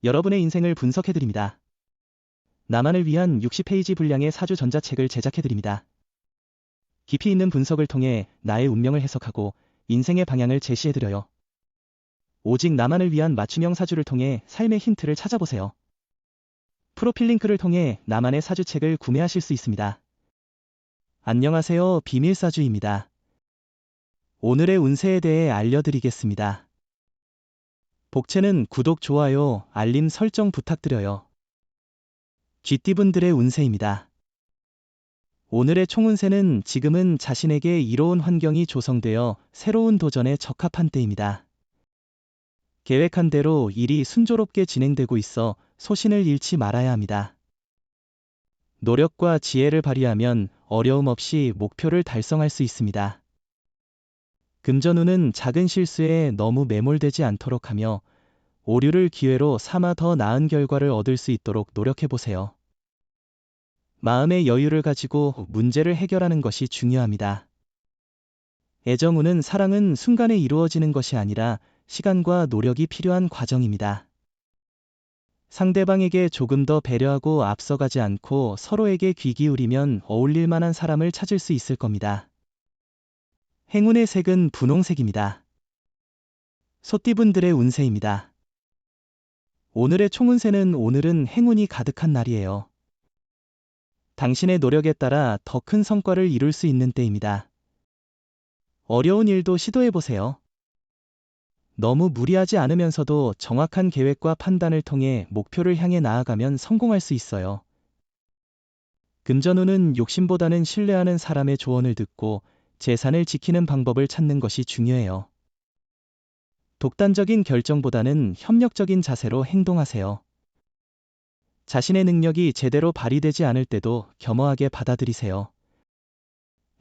여러분의 인생을 분석해드립니다. 나만을 위한 60페이지 분량의 사주 전자책을 제작해드립니다. 깊이 있는 분석을 통해 나의 운명을 해석하고 인생의 방향을 제시해드려요. 오직 나만을 위한 맞춤형 사주를 통해 삶의 힌트를 찾아보세요. 프로필 링크를 통해 나만의 사주책을 구매하실 수 있습니다. 안녕하세요, 비밀사주입니다. 오늘의 운세에 대해 알려드리겠습니다. 복채는 구독, 좋아요, 알림 설정 부탁드려요. 쥐띠분들의 운세입니다. 오늘의 총운세는 지금은 자신에게 이로운 환경이 조성되어 새로운 도전에 적합한 때입니다. 계획한 대로 일이 순조롭게 진행되고 있어 소신을 잃지 말아야 합니다. 노력과 지혜를 발휘하면 어려움 없이 목표를 달성할 수 있습니다. 금전운은 작은 실수에 너무 매몰되지 않도록 하며 오류를 기회로 삼아 더 나은 결과를 얻을 수 있도록 노력해보세요. 마음의 여유를 가지고 문제를 해결하는 것이 중요합니다. 애정운은 사랑은 순간에 이루어지는 것이 아니라 시간과 노력이 필요한 과정입니다. 상대방에게 조금 더 배려하고 앞서가지 않고 서로에게 귀 기울이면 어울릴 만한 사람을 찾을 수 있을 겁니다. 행운의 색은 분홍색입니다. 소띠분들의 운세입니다. 오늘의 총운세는 오늘은 행운이 가득한 날이에요. 당신의 노력에 따라 더 큰 성과를 이룰 수 있는 때입니다. 어려운 일도 시도해보세요. 너무 무리하지 않으면서도 정확한 계획과 판단을 통해 목표를 향해 나아가면 성공할 수 있어요. 금전운은 욕심보다는 신뢰하는 사람의 조언을 듣고 재산을 지키는 방법을 찾는 것이 중요해요. 독단적인 결정보다는 협력적인 자세로 행동하세요. 자신의 능력이 제대로 발휘되지 않을 때도 겸허하게 받아들이세요.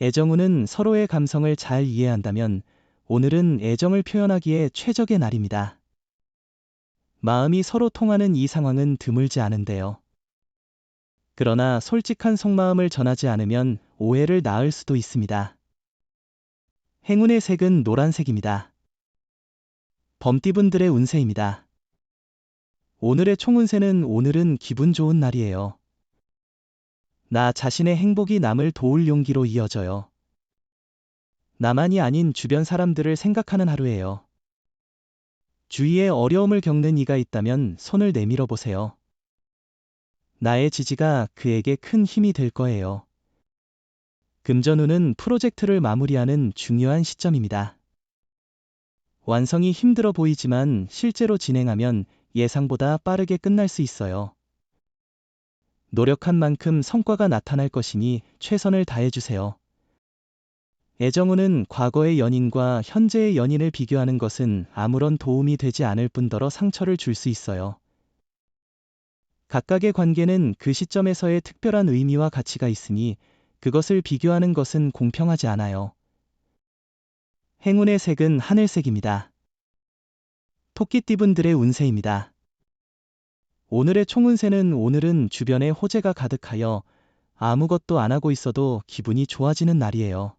애정운은 서로의 감성을 잘 이해한다면 오늘은 애정을 표현하기에 최적의 날입니다. 마음이 서로 통하는 이 상황은 드물지 않은데요. 그러나 솔직한 속마음을 전하지 않으면 오해를 낳을 수도 있습니다. 행운의 색은 노란색입니다. 범띠분들의 운세입니다. 오늘의 총운세는 오늘은 기분 좋은 날이에요. 나 자신의 행복이 남을 도울 용기로 이어져요. 나만이 아닌 주변 사람들을 생각하는 하루예요. 주위에 어려움을 겪는 이가 있다면 손을 내밀어 보세요. 나의 지지가 그에게 큰 힘이 될 거예요. 금전운은 프로젝트를 마무리하는 중요한 시점입니다. 완성이 힘들어 보이지만 실제로 진행하면 예상보다 빠르게 끝날 수 있어요. 노력한 만큼 성과가 나타날 것이니 최선을 다해주세요. 애정운은 과거의 연인과 현재의 연인을 비교하는 것은 아무런 도움이 되지 않을 뿐더러 상처를 줄 수 있어요. 각각의 관계는 그 시점에서의 특별한 의미와 가치가 있으니 그것을 비교하는 것은 공평하지 않아요. 행운의 색은 하늘색입니다. 토끼띠분들의 운세입니다. 오늘의 총운세는 오늘은 주변에 호재가 가득하여 아무것도 안 하고 있어도 기분이 좋아지는 날이에요.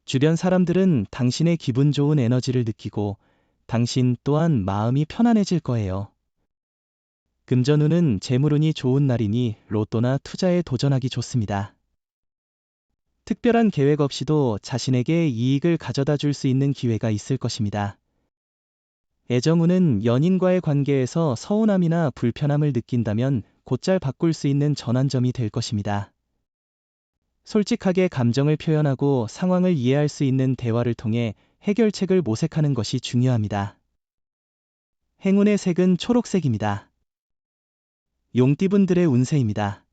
주변 사람들은 당신의 기분 좋은 에너지를 느끼고 당신 또한 마음이 편안해질 거예요. 금전운은 재물운이 좋은 날이니 로또나 투자에 도전하기 좋습니다. 특별한 계획 없이도 자신에게 이익을 가져다 줄 수 있는 기회가 있을 것입니다. 애정운은 연인과의 관계에서 서운함이나 불편함을 느낀다면 곧잘 바꿀 수 있는 전환점이 될 것입니다. 솔직하게 감정을 표현하고 상황을 이해할 수 있는 대화를 통해 해결책을 모색하는 것이 중요합니다. 행운의 색은 초록색입니다. 용띠분들의 운세입니다.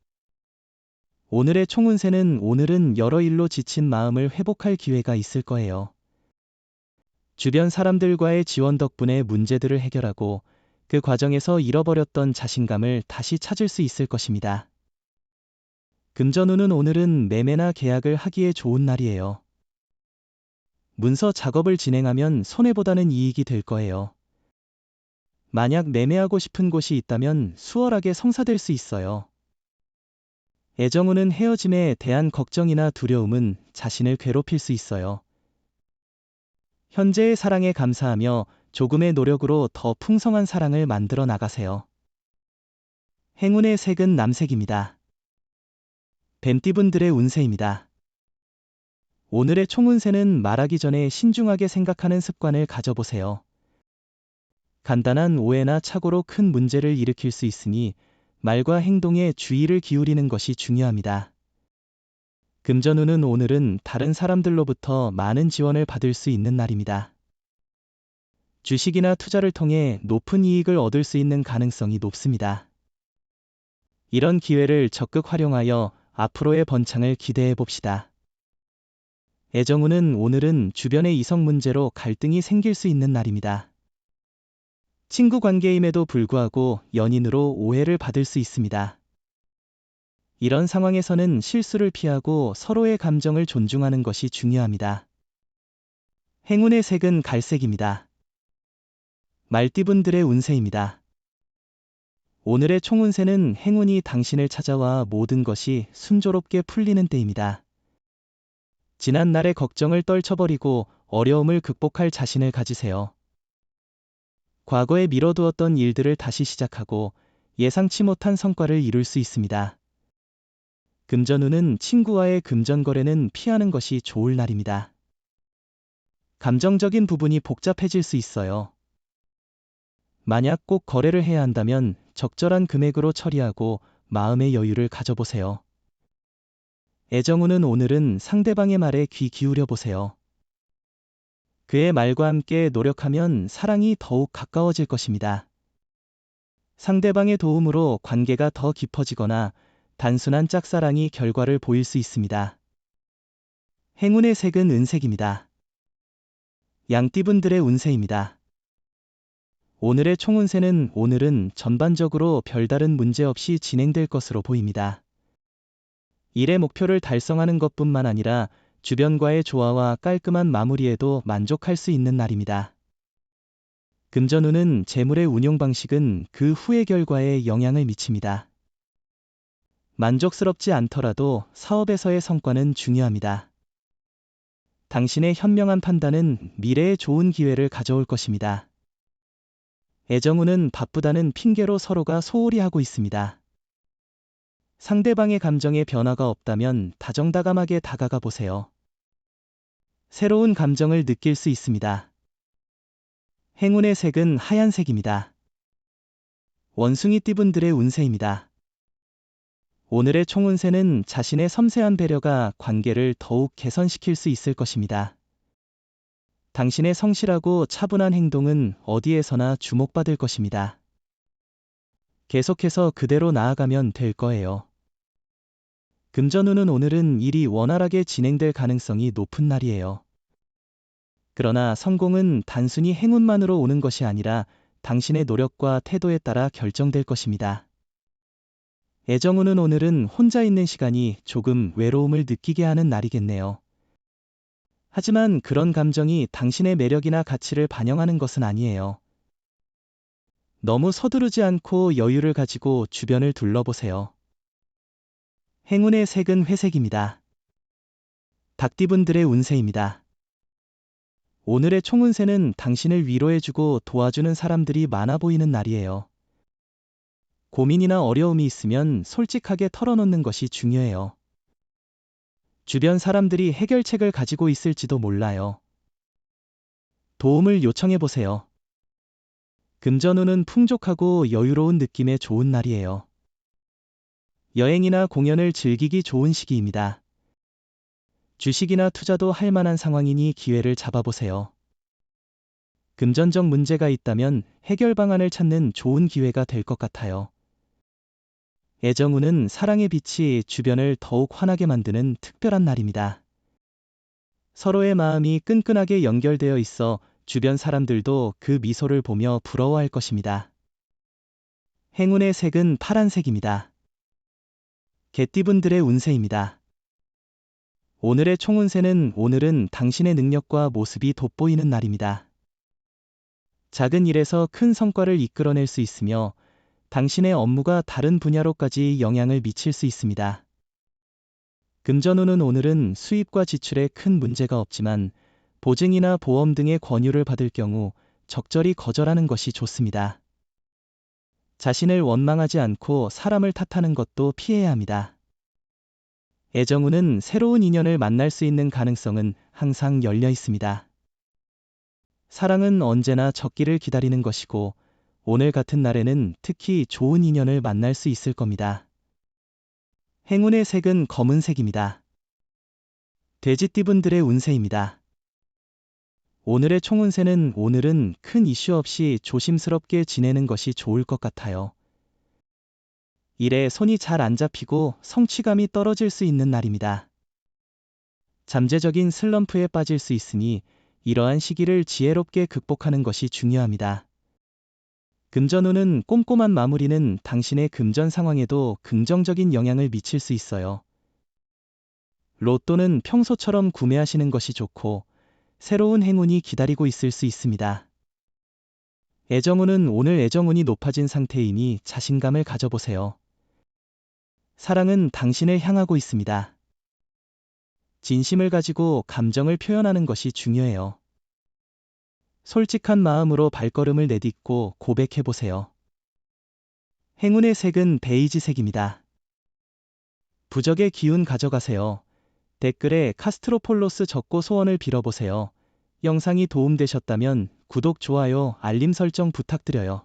오늘의 총운세는 오늘은 여러 일로 지친 마음을 회복할 기회가 있을 거예요. 주변 사람들과의 지원 덕분에 문제들을 해결하고 그 과정에서 잃어버렸던 자신감을 다시 찾을 수 있을 것입니다. 금전운은 오늘은 매매나 계약을 하기에 좋은 날이에요. 문서 작업을 진행하면 손해보다는 이익이 될 거예요. 만약 매매하고 싶은 곳이 있다면 수월하게 성사될 수 있어요. 애정운은 헤어짐에 대한 걱정이나 두려움은 자신을 괴롭힐 수 있어요. 현재의 사랑에 감사하며 조금의 노력으로 더 풍성한 사랑을 만들어 나가세요. 행운의 색은 남색입니다. 뱀띠분들의 운세입니다. 오늘의 총운세는 말하기 전에 신중하게 생각하는 습관을 가져보세요. 간단한 오해나 착오로 큰 문제를 일으킬 수 있으니 말과 행동에 주의를 기울이는 것이 중요합니다. 금전운은 오늘은 다른 사람들로부터 많은 지원을 받을 수 있는 날입니다. 주식이나 투자를 통해 높은 이익을 얻을 수 있는 가능성이 높습니다. 이런 기회를 적극 활용하여 앞으로의 번창을 기대해 봅시다. 애정운은 오늘은 주변의 이성 문제로 갈등이 생길 수 있는 날입니다. 친구 관계임에도 불구하고 연인으로 오해를 받을 수 있습니다. 이런 상황에서는 실수를 피하고 서로의 감정을 존중하는 것이 중요합니다. 행운의 색은 갈색입니다. 말띠분들의 운세입니다. 오늘의 총운세는 행운이 당신을 찾아와 모든 것이 순조롭게 풀리는 때입니다. 지난 날의 걱정을 떨쳐버리고 어려움을 극복할 자신을 가지세요. 과거에 미뤄두었던 일들을 다시 시작하고 예상치 못한 성과를 이룰 수 있습니다. 금전운은 친구와의 금전거래는 피하는 것이 좋을 날입니다. 감정적인 부분이 복잡해질 수 있어요. 만약 꼭 거래를 해야 한다면 적절한 금액으로 처리하고 마음의 여유를 가져보세요. 애정운은 오늘은 상대방의 말에 귀 기울여 보세요. 그의 말과 함께 노력하면 사랑이 더욱 가까워질 것입니다. 상대방의 도움으로 관계가 더 깊어지거나 단순한 짝사랑이 결과를 보일 수 있습니다. 행운의 색은 은색입니다. 양띠분들의 운세입니다. 오늘의 총운세는 오늘은 전반적으로 별다른 문제 없이 진행될 것으로 보입니다. 일의 목표를 달성하는 것뿐만 아니라 주변과의 조화와 깔끔한 마무리에도 만족할 수 있는 날입니다. 금전운은 재물의 운용 방식은 그 후의 결과에 영향을 미칩니다. 만족스럽지 않더라도 사업에서의 성과는 중요합니다. 당신의 현명한 판단은 미래에 좋은 기회를 가져올 것입니다. 애정운은 바쁘다는 핑계로 서로가 소홀히 하고 있습니다. 상대방의 감정에 변화가 없다면 다정다감하게 다가가 보세요. 새로운 감정을 느낄 수 있습니다. 행운의 색은 하얀색입니다. 원숭이띠분들의 운세입니다. 오늘의 총운세는 자신의 섬세한 배려가 관계를 더욱 개선시킬 수 있을 것입니다. 당신의 성실하고 차분한 행동은 어디에서나 주목받을 것입니다. 계속해서 그대로 나아가면 될 거예요. 금전운은 오늘은 일이 원활하게 진행될 가능성이 높은 날이에요. 그러나 성공은 단순히 행운만으로 오는 것이 아니라 당신의 노력과 태도에 따라 결정될 것입니다. 애정운은 오늘은 혼자 있는 시간이 조금 외로움을 느끼게 하는 날이겠네요. 하지만 그런 감정이 당신의 매력이나 가치를 반영하는 것은 아니에요. 너무 서두르지 않고 여유를 가지고 주변을 둘러보세요. 행운의 색은 회색입니다. 닭띠분들의 운세입니다. 오늘의 총운세는 당신을 위로해주고 도와주는 사람들이 많아 보이는 날이에요. 고민이나 어려움이 있으면 솔직하게 털어놓는 것이 중요해요. 주변 사람들이 해결책을 가지고 있을지도 몰라요. 도움을 요청해보세요. 금전운은 풍족하고 여유로운 느낌의 좋은 날이에요. 여행이나 공연을 즐기기 좋은 시기입니다. 주식이나 투자도 할 만한 상황이니 기회를 잡아보세요. 금전적 문제가 있다면 해결 방안을 찾는 좋은 기회가 될 것 같아요. 애정운은 사랑의 빛이 주변을 더욱 환하게 만드는 특별한 날입니다. 서로의 마음이 끈끈하게 연결되어 있어 주변 사람들도 그 미소를 보며 부러워할 것입니다. 행운의 색은 파란색입니다. 개띠분들의 운세입니다. 오늘의 총운세는 오늘은 당신의 능력과 모습이 돋보이는 날입니다. 작은 일에서 큰 성과를 이끌어낼 수 있으며 당신의 업무가 다른 분야로까지 영향을 미칠 수 있습니다. 금전운은 오늘은 수입과 지출에 큰 문제가 없지만 보증이나 보험 등의 권유를 받을 경우 적절히 거절하는 것이 좋습니다. 자신을 원망하지 않고 사람을 탓하는 것도 피해야 합니다. 애정운은 새로운 인연을 만날 수 있는 가능성은 항상 열려 있습니다. 사랑은 언제나 적기를 기다리는 것이고 오늘 같은 날에는 특히 좋은 인연을 만날 수 있을 겁니다. 행운의 색은 검은색입니다. 돼지띠분들의 운세입니다. 오늘의 총운세는 오늘은 큰 이슈 없이 조심스럽게 지내는 것이 좋을 것 같아요. 일에 손이 잘 안 잡히고 성취감이 떨어질 수 있는 날입니다. 잠재적인 슬럼프에 빠질 수 있으니 이러한 시기를 지혜롭게 극복하는 것이 중요합니다. 금전운은 꼼꼼한 마무리는 당신의 금전 상황에도 긍정적인 영향을 미칠 수 있어요. 로또는 평소처럼 구매하시는 것이 좋고 새로운 행운이 기다리고 있을 수 있습니다. 애정운은 오늘 애정운이 높아진 상태이니 자신감을 가져보세요. 사랑은 당신을 향하고 있습니다. 진심을 가지고 감정을 표현하는 것이 중요해요. 솔직한 마음으로 발걸음을 내딛고 고백해보세요. 행운의 색은 베이지색입니다. 부적의 기운 가져가세요. 댓글에 카스트로폴로스 적고 소원을 빌어보세요. 영상이 도움되셨다면 구독, 좋아요, 알림 설정 부탁드려요.